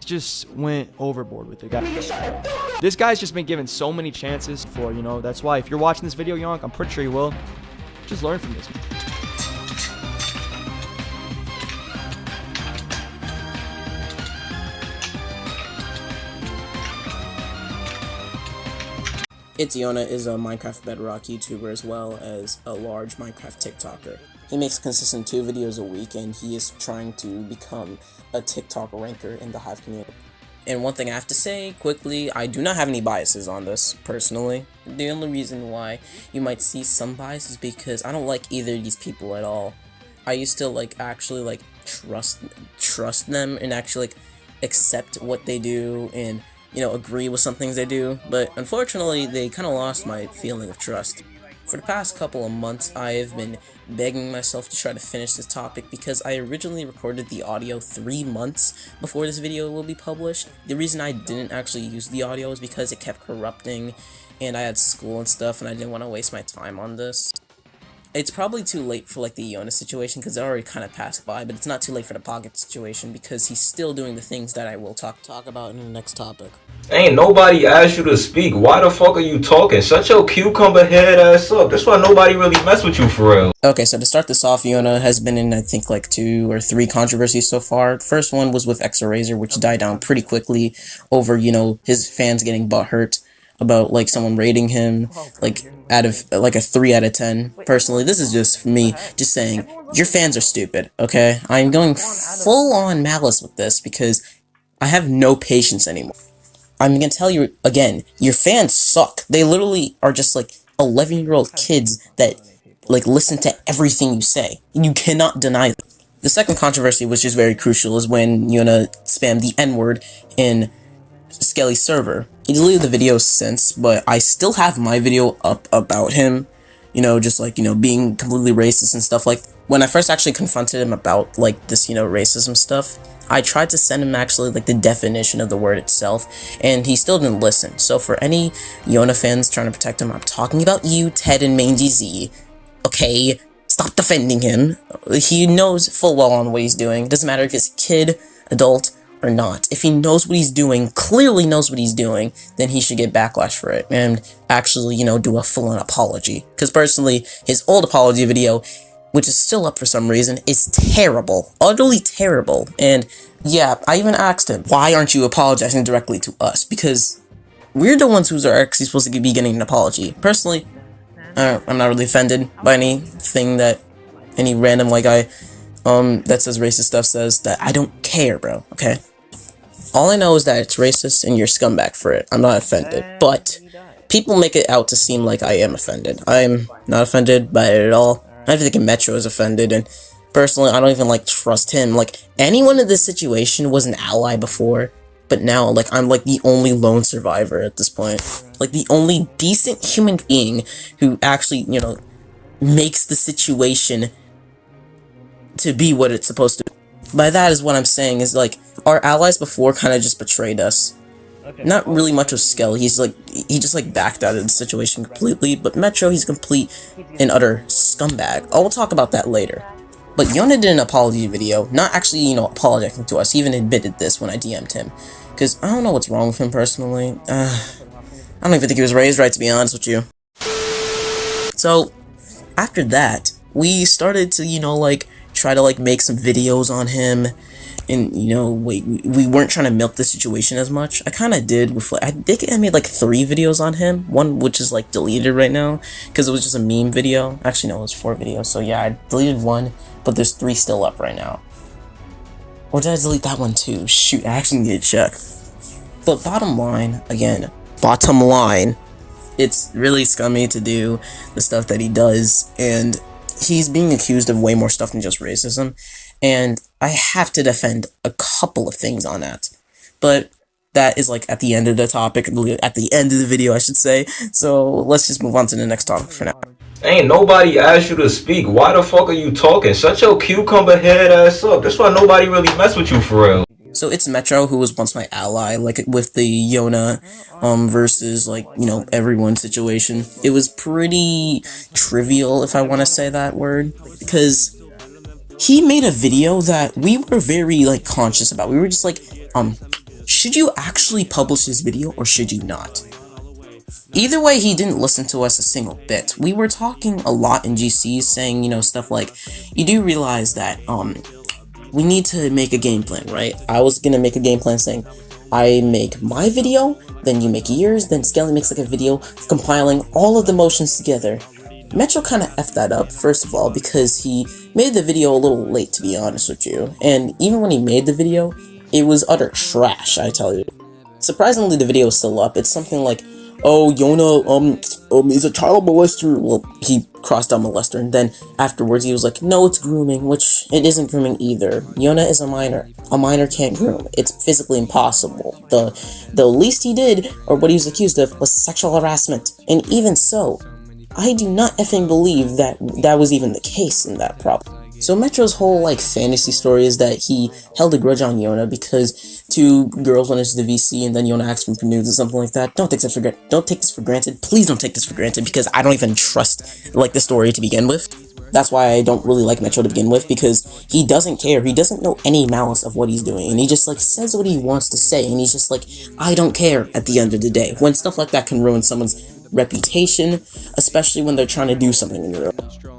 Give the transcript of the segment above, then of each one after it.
Just went overboard with it. This guy's just been given so many chances for, that's why if you're watching this video, Yonk, I'm pretty sure you will. Just learn from this. Itzyonq is a Minecraft Bedrock YouTuber as well as a large Minecraft TikToker. He makes consistent 2 videos a week and he is trying to become a TikTok ranker in the Hive community. And one thing I have to say quickly, I do not have any biases on this, personally. The only reason why you might see some bias is because I don't like either of these people at all. I used to actually trust them and actually accept what they do and agree with some things they do, but unfortunately they kind of lost my feeling of trust. For the past couple of months, I have been begging myself to try to finish this topic because I originally recorded the audio 3 months before this video will be published. The reason I didn't actually use the audio is because it kept corrupting and I had school and stuff and I didn't want to waste my time on this. It's probably too late for the Jonas situation because it already kind of passed by, but it's not too late for the Pocket situation because he's still doing the things that I will talk about in the next topic. Ain't nobody asked you to speak. Why the fuck are you talking? Shut your cucumber head ass up. That's why nobody really mess with you for real. Okay, so to start this off, Yona has been in I think 2 or 3 controversies so far. The first one was with Razor, which died down pretty quickly over, his fans getting butthurt about someone rating him out of a 3 out of 10. Personally, this is just me just saying your fans are stupid, okay? I'm going full on malice with this because I have no patience anymore. I'm gonna tell you again, your fans suck. They literally are just 11-year-old kids that listen to everything you say. You cannot deny them. The second controversy, which is very crucial, is when Yona spammed the N-word in Skelly's server. He deleted the video since, but I still have my video up about him, just being completely racist and stuff. When I first actually confronted him about this racism stuff, I tried to send him actually the definition of the word itself, and he still didn't listen. So for any Yona fans trying to protect him, I'm talking about you, Ted and Mangy Z. Okay, stop defending him. He knows full well on what he's doing. Doesn't matter if he's a kid, adult, or not. If he knows what he's doing, clearly knows what he's doing, then he should get backlash for it and actually, do a full-on apology. Because personally, his old apology video, which is still up for some reason, is terrible. Utterly terrible. And yeah, I even asked him, why aren't you apologizing directly to us? Because we're the ones who are actually supposed to be getting an apology. Personally, I'm not really offended by anything that any random guy that says racist stuff says. That I don't care, bro, okay? All I know is that it's racist and you're a scumbag for it. I'm not offended, but people make it out to seem like I am offended. I'm not offended by it at all. I don't even think Metro is offended, and personally, I don't even trust him. Anyone in this situation was an ally before, but now, I'm the only lone survivor at this point. The only decent human being who actually, makes the situation to be what it's supposed to be. By that is what I'm saying is, our allies before kind of just betrayed us. Not really much of Skell. He just backed out of the situation completely, but Metro, he's complete and utter scumbag. I'll talk about that later. But Yona did an apology video, not actually, apologizing to us. He even admitted this when I DM'd him. Because I don't know what's wrong with him personally. I don't even think he was raised right, to be honest with you. So, after that, we started to, try to, make some videos on him. And, we weren't trying to milk the situation as much. I kind of did with, I think I made 3 videos on him. One which is deleted right now because it was just a meme video. Actually, no, it was 4 videos. So yeah, I deleted 1, but there's 3 still up right now. Or did I delete that one too? Shoot, I actually need to check. But bottom line, it's really scummy to do the stuff that he does, and he's being accused of way more stuff than just racism. And I have to defend a couple of things on that. But that is at the end of the topic, at the end of the video, I should say. So let's just move on to the next topic for now. Ain't nobody asked you to speak. Why the fuck are you talking? Shut your cucumber head ass up. That's why nobody really mess with you for real. So it's Metro, who was once my ally, with the Yona versus everyone situation. It was pretty trivial, if I want to say that word, because he made a video that we were very, like, conscious about. We were just like, should you actually publish this video or should you not? Either way, he didn't listen to us a single bit. We were talking a lot in GCs, saying, you know, stuff like, you do realize that, we need to make a game plan, right? I was gonna make a game plan saying, I make my video, then you make yours, then Skelly makes like a video compiling all of the motions together. Metro kind of effed that up, first of all, because he made the video a little late, to be honest with you. And even when he made the video, it was utter trash, I tell you. Surprisingly, the video is still up. It's something like, oh, Yona, is a child molester. Well, he crossed out molester, and then afterwards he was like, no, it's grooming, which it isn't grooming either. Yona is a minor. A minor can't groom. It's physically impossible. The least he did, or what he was accused of, was sexual harassment. And even so, I do not effing believe that that was even the case in that problem. So Metro's whole, like, fantasy story is that he held a grudge on Yona because two girls went into the VC and then Yona asked for nudes or something like that. Don't take this for granted. Please don't take this for granted, because I don't even trust, like, the story to begin with. That's why I don't really like Metro to begin with, because he doesn't care. He doesn't know any malice of what he's doing, and he just, like, says what he wants to say, and he's just like, I don't care at the end of the day. When stuff like that can ruin someone's reputation, especially when they're trying to do something in real.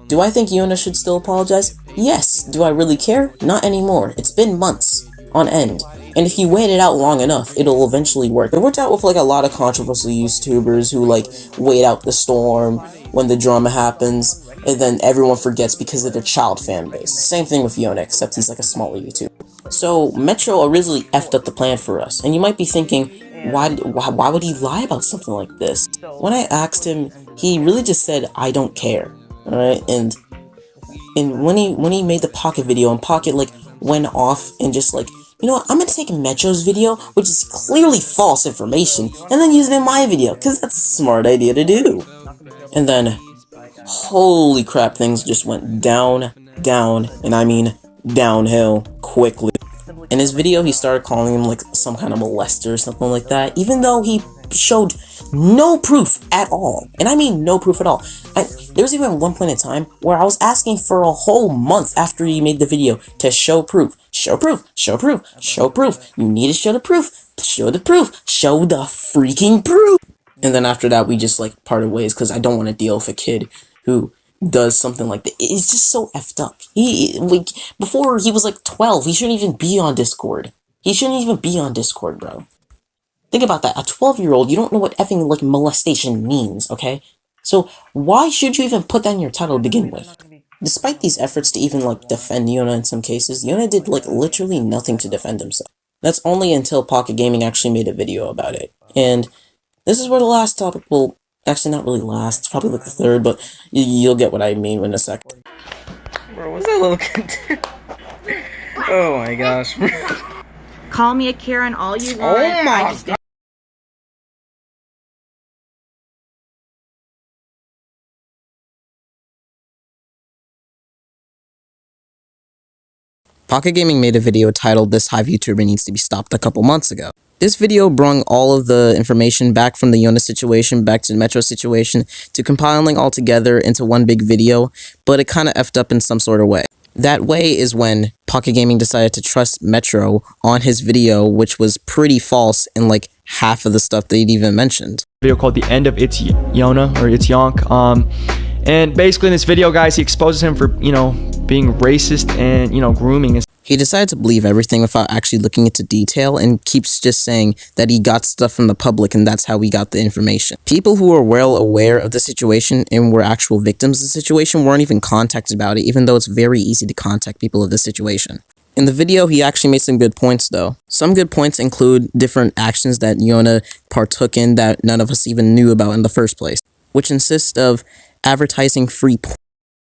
Do I think Yona should still apologize? Yes. Do I really care? Not anymore. It's been months on end. And if you wait it out long enough, it'll eventually work. It worked out with, like, a lot of controversial YouTubers who, like, wait out the storm when the drama happens, and then everyone forgets because of their child fan base. Same thing with Yona, except he's, like, a smaller YouTuber. So, Metro originally effed up the plan for us, and you might be thinking, why would he lie about something like this? When I asked him, he really just said, I don't care. Alright, and when he made the Pocket video, and Pocket, like, went off and just, like, you know what, I'm gonna take Metro's video, which is clearly false information, and then use it in my video, because that's a smart idea to do. And then, holy crap, things just went down, and I mean downhill quickly. In his video, he started calling him, like, some kind of molester or something like that, even though he showed no proof at all. And I mean no proof at all. There was even one point in time where I was asking for a whole month after he made the video to show proof. Show proof. Show proof. Show proof. You need to show the proof. Show the proof. Show the freaking proof. And then after that, we just, like, parted ways, because I don't want to deal with a kid who does something like that. It's just so effed up. Before he was like 12, he shouldn't even be on Discord. He shouldn't even be on Discord, bro. Think about that. A 12-year-old, you don't know what effing, like, molestation means, okay? So why should you even put that in your title to begin with? Despite these efforts to even, like, defend Yona in some cases, Yona did, like, literally nothing to defend himself. That's only until Pocket Gaming actually made a video about it. And this is where the last topic will actually not really last. It's probably like the third, but you'll get what I mean in a second. Bro, what's that little kid? Oh my gosh. Call me a Karen all you want. Oh my god. Pocket Gaming made a video titled "This Hive YouTuber Needs to Be Stopped" a couple months ago. This video brought all of the information back from the Yona situation, back to the Metro situation, to compiling all together into one big video, but it kind of effed up in some sort of way. That way is when Pocket Gaming decided to trust Metro on his video, which was pretty false in like half of the stuff they'd even mentioned. Video called "The End of Yona" or Itzyonq. And basically in this video, guys, he exposes him for, you know, being racist and, you know, grooming. He decided to believe everything without actually looking into detail, and keeps just saying that he got stuff from the public and that's how we got the information. People who were well aware of the situation and were actual victims of the situation weren't even contacted about it, even though it's very easy to contact people of this situation. In the video, he actually made some good points, though. Some good points include different actions that Yona partook in that none of us even knew about in the first place, which consist of advertising free porn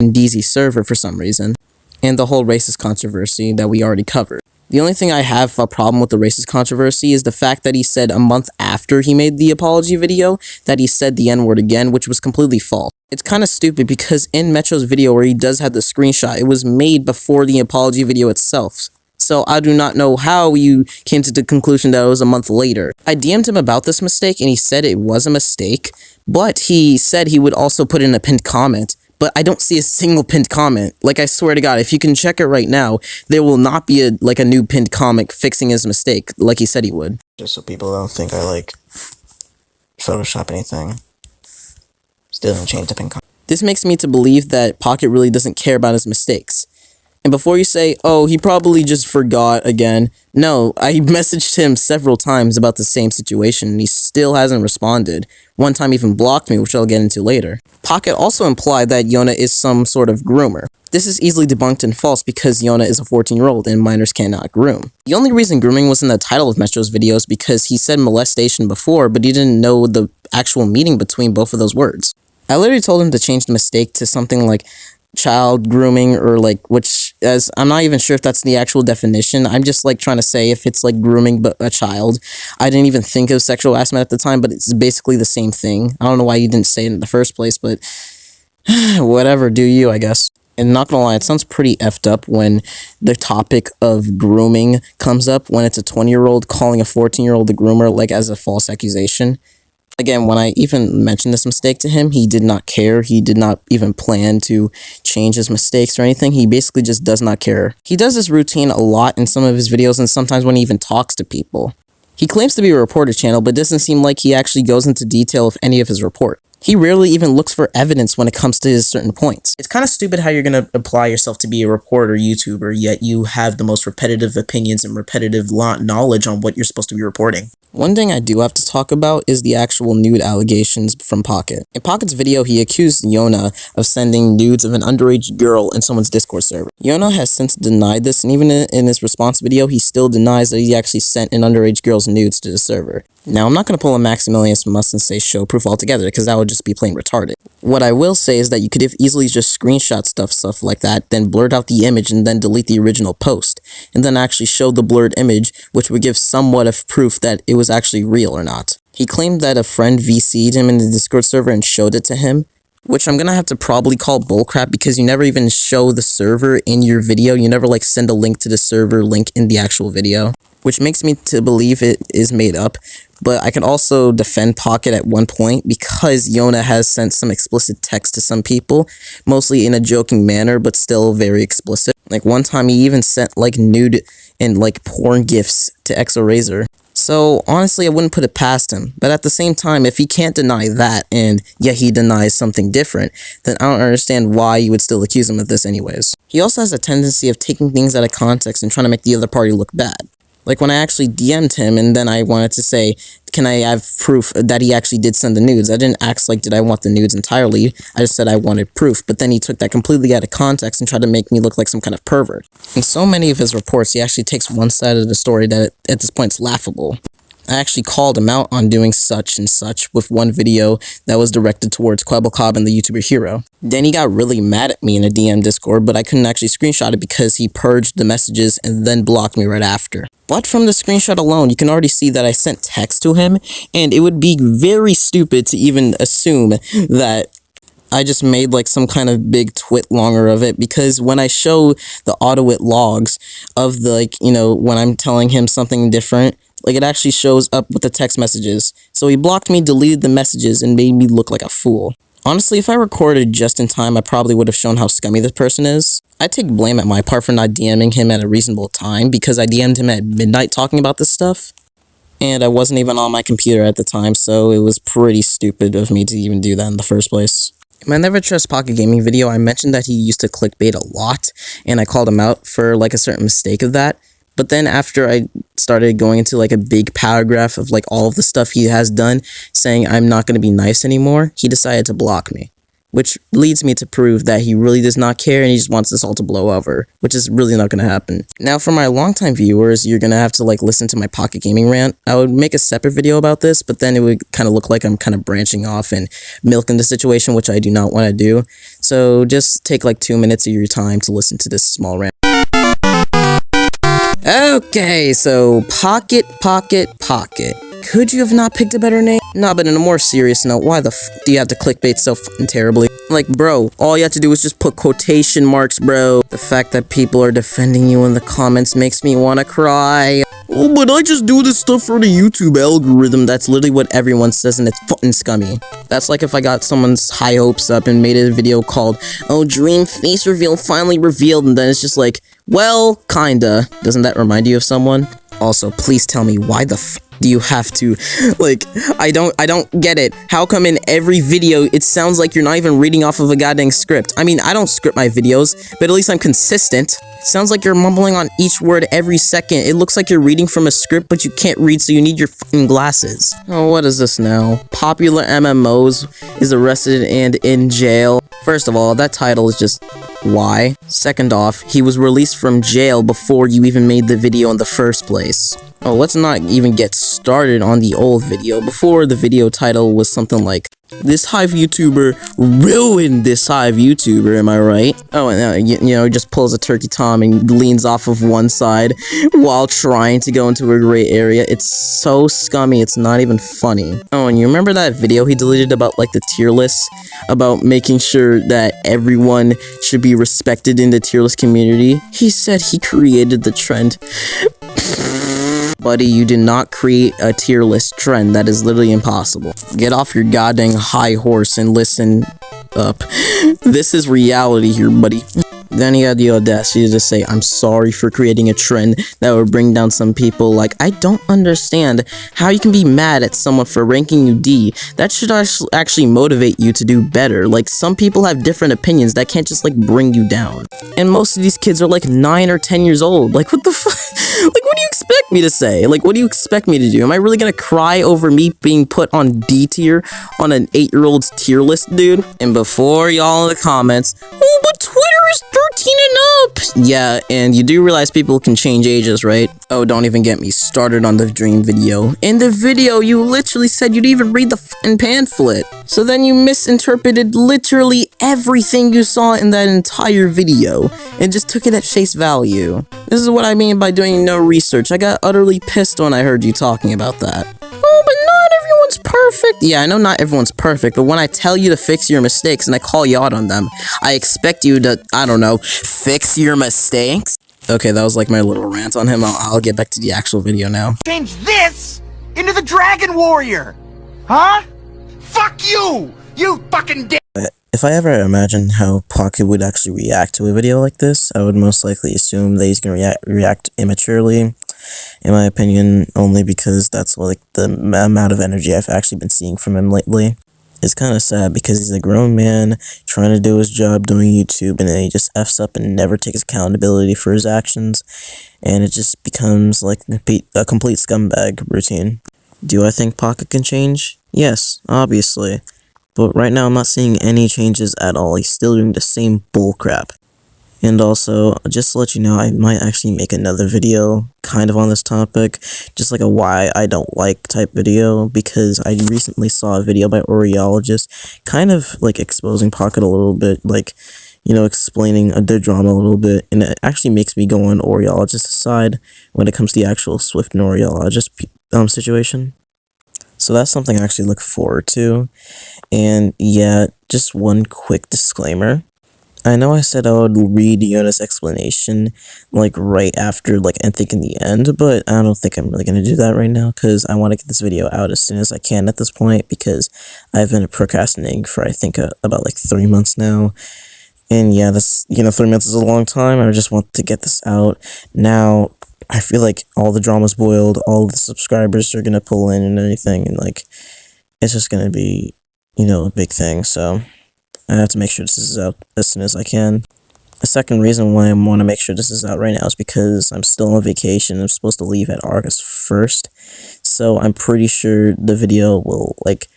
in DZ's server for some reason, and the whole racist controversy that we already covered. The only thing I have a problem with the racist controversy is the fact that he said a month after he made the apology video that he said the N-word again, which was completely false. It's kind of stupid because in Metro's video where he does have the screenshot, it was made before the apology video itself. So I do not know how you came to the conclusion that it was a month later. I DM'd him about this mistake and he said it was a mistake, but he said he would also put in a pinned comment. but I don't see a single pinned comment. Like, I swear to God, if you can check it right now, there will not be a new pinned comment fixing his mistake like he said he would. Just so people don't think I like Photoshop anything. Still don't change the pinned comment. This makes me to believe that Pocket really doesn't care about his mistakes. And before you say, oh, he probably just forgot again. No, I messaged him several times about the same situation and he still hasn't responded. One time even blocked me, which I'll get into later. Pocket also implied that Yona is some sort of groomer. This is easily debunked and false because Yona is a 14-year-old and minors cannot groom. The only reason grooming was in the title of Metro's video is because he said molestation before, but he didn't know the actual meaning between both of those words. I literally told him to change the mistake to something like child grooming or like, which, as I'm not even sure if that's the actual definition. I'm just like trying to say if it's like grooming but a child. I didn't even think of sexual harassment at the time, but it's basically the same thing. I don't know why you didn't say it in the first place, but whatever, do you, I guess. And not gonna lie, it sounds pretty effed up when the topic of grooming comes up, when it's a 20-year-old calling a 14-year-old a groomer, like, as a false accusation. Again, when I even mentioned this mistake to him, he did not care. He did not even plan to change his mistakes or anything. He basically just does not care. He does this routine a lot in some of his videos and sometimes when he even talks to people. He claims to be a reporter channel, but it doesn't seem like he actually goes into detail of any of his report. He rarely even looks for evidence when it comes to his certain points. It's kind of stupid how you're going to apply yourself to be a reporter YouTuber, yet you have the most repetitive opinions and repetitive knowledge on what you're supposed to be reporting. One thing I do have to talk about is the actual nude allegations from Pocket. In Pocket's video, he accused Yona of sending nudes of an underage girl in someone's Discord server. Yona has since denied this, and even in his response video, he still denies that he actually sent an underage girl's nudes to the server. Now, I'm not going to pull a Maximilian Must and say show proof altogether, because that would just be plain retarded. What I will say is that you could have easily just screenshot stuff like that, then blurred out the image and then delete the original post, and then actually show the blurred image, which would give somewhat of proof that it was actually real or not. He claimed that a friend VC'd him in the Discord server and showed it to him, which I'm gonna have to probably call bullcrap because you never even show the server in your video. You never like send a link to the server link in the actual video, which makes me to believe it is made up. But I can also defend Pocket at one point because Yona has sent some explicit text to some people, mostly in a joking manner, but still very explicit. Like one time he even sent like nude and like porn gifs to ExoRazor. So honestly, I wouldn't put it past him. But at the same time, if he can't deny that and yet he denies something different, then I don't understand why you would still accuse him of this anyways. He also has a tendency of taking things out of context and trying to make the other party look bad. Like when I actually DM'd him and then I wanted to say, can I have proof that he actually did send the nudes? I didn't ask like, did I want the nudes entirely? I just said I wanted proof, but then he took that completely out of context and tried to make me look like some kind of pervert. In so many of his reports, he actually takes one side of the story that at this point is laughable. I actually called him out on doing such and such with one video that was directed towards Quebblecobb and the YouTuber Hero. Then he got really mad at me in a DM Discord, but I couldn't actually screenshot it because he purged the messages and then blocked me right after. But from the screenshot alone, you can already see that I sent text to him, and it would be very stupid to even assume that I just made like some kind of big twit longer of it, because when I show the AutoWit logs of the, like, you know, when I'm telling him something different, like it actually shows up with the text messages. So he blocked me, deleted the messages, and made me look like a fool. Honestly, if I recorded just in time, I probably would have shown how scummy this person is. I take blame at my part for not DMing him at a reasonable time, because I DM'd him at midnight talking about this stuff. And I wasn't even on my computer at the time, so it was pretty stupid of me to even do that in the first place. In my Never Trust Pocket Gaming video, I mentioned that he used to clickbait a lot, and I called him out for like a certain mistake of that. But then after I started going into like a big paragraph of like all of the stuff he has done, saying I'm not going to be nice anymore, he decided to block me. Which leads me to prove that he really does not care and he just wants this all to blow over, which is really not going to happen. Now, for my longtime viewers, you're going to have to like listen to my Pocket Gaming rant. I would make a separate video about this, but then it would kind of look like I'm kind of branching off and milking the situation, which I do not want to do. So just take like 2 minutes of your time to listen to this small rant. Okay, so Pocket. Could you have not picked a better name? Nah, but in a more serious note, why the f do you have to clickbait so fucking terribly? Like, bro, all you have to do is just put quotation marks, bro. The fact that people are defending you in the comments makes me want to cry. Oh, but I just do this stuff for the YouTube algorithm. That's literally what everyone says, and it's fucking scummy. That's like if I got someone's high hopes up and made a video called, "Oh, dream face reveal finally revealed," and then it's just like, well, kinda. Doesn't that remind you of someone? Also, please tell me, why the f do you have to, like, I don't get it. How come in every video, it sounds like you're not even reading off of a goddamn script? I mean, I don't script my videos, but at least I'm consistent. It sounds like you're mumbling on each word every second. It looks like you're reading from a script, but you can't read, so you need your fucking glasses. Oh, what is this now? Popular MMOs is arrested and in jail. First of all, that title is just... why? Second off, he was released from jail before you even made the video in the first place. Oh, let's not even get started on the old video. Before, the video title was something like, "This Hive YouTuber ruined this Hive YouTuber," am I right? Oh, and you know, he just pulls a turkey tom and leans off of one side while trying to go into a gray area. It's so scummy, it's not even funny. Oh, and you remember that video he deleted about, like, the tier list? About making sure that everyone should be respected in the tier list community? He said he created the trend. Buddy, you did not create a tier list trend. That is literally impossible. Get off your goddamn high horse and listen up. This is reality here, buddy. Then he had the audacity to say, "I'm sorry for creating a trend that would bring down some people." Like, I don't understand how you can be mad at someone for ranking you D. That should actually motivate you to do better. Like, some people have different opinions that can't just, like, bring you down. And most of these kids are, like, 9 or 10 years old. Like, what the fuck? Like, what do you expect me to say? Like, what do you expect me to do? Am I really gonna cry over me being put on D tier on an 8-year-old's tier list, dude? And before y'all in the comments, "Oh, but Twitter is 13 and up." Yeah, and you do realize people can change ages, right? Oh, don't even get me started on the dream video. In the video, you literally said you'd even read the fucking pamphlet. So then you misinterpreted literally everything you saw in that entire video and just took it at face value. This is what I mean by doing no research. I got utterly pissed when I heard you talking about that. Oh, but not everyone's perfect. Yeah, I know not everyone's perfect, but when I tell you to fix your mistakes and I call you out on them, I expect you to, I don't know, fix your mistakes? Okay, that was like my little rant on him. I'll get back to the actual video now. Change this into the Dragon Warrior! Huh? Fuck you! You fucking dick! If I ever imagined how Pocket would actually react to a video like this, I would most likely assume that he's gonna react immaturely. In my opinion, only because that's like the amount of energy I've actually been seeing from him lately. It's kind of sad because he's a grown man trying to do his job doing YouTube, and then he just F's up and never takes accountability for his actions, and it just becomes like a complete scumbag routine. Do I think Pocket can change? Yes, obviously. But right now I'm not seeing any changes at all. He's still doing the same bullcrap. And also, just to let you know, I might actually make another video kind of on this topic, just like a why I don't like type video, because I recently saw a video by Oreologist kind of like exposing Pocket a little bit, like, you know, explaining the drama a little bit, and it actually makes me go on Oreologist's side when it comes to the actual Swift and Oreologist situation. So that's something I actually look forward to. And yeah, just one quick disclaimer. I know I said I would read Yona's explanation, like, right after, like, I think in the end, but I don't think I'm really going to do that right now, because I want to get this video out as soon as I can at this point, because I've been procrastinating for, I think, about, like, 3 months now. And yeah, this, you know, 3 months is a long time. I just want to get this out now. I feel like all the drama's boiled, all the subscribers are going to pull in and everything, and, like, it's just going to be, you know, a big thing, so I have to make sure this is out as soon as I can. The second reason why I want to make sure this is out right now is because I'm still on vacation. I'm supposed to leave at August 1st, so I'm pretty sure the video will, like,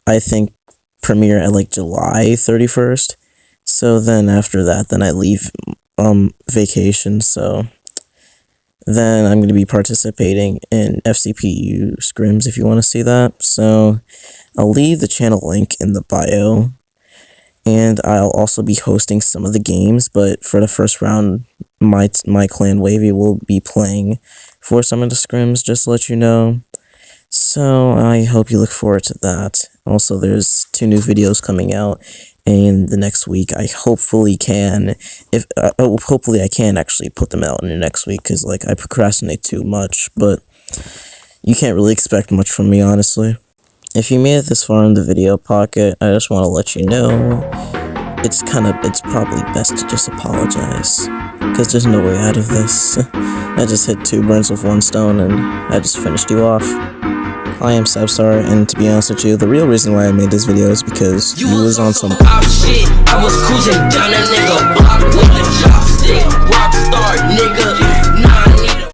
I think, premiere at, like, July 31st, so then after that, then I leave, vacation, so then I'm going to be participating in FCPU scrims if you want to see that. So I'll leave the channel link in the bio, and I'll also be hosting some of the games, but for the first round, my clan Wavy will be playing for some of the scrims, just to let you know. So I hope you look forward to that. Also, there's 2 new videos coming out, in the next week. I hopefully can, hopefully I can actually put them out in the next week, because like I procrastinate too much, but you can't really expect much from me, honestly. If you made it this far in the video, Pocket, I just want to let you know, it's probably best to just apologize, because there's no way out of this. I just hit 2 birds with 1 stone, and I just finished you off. I am Substar, and to be honest with you, the real reason why I made this video is because you was on some pop shit. I was cruising down a nigga block with a chopstick.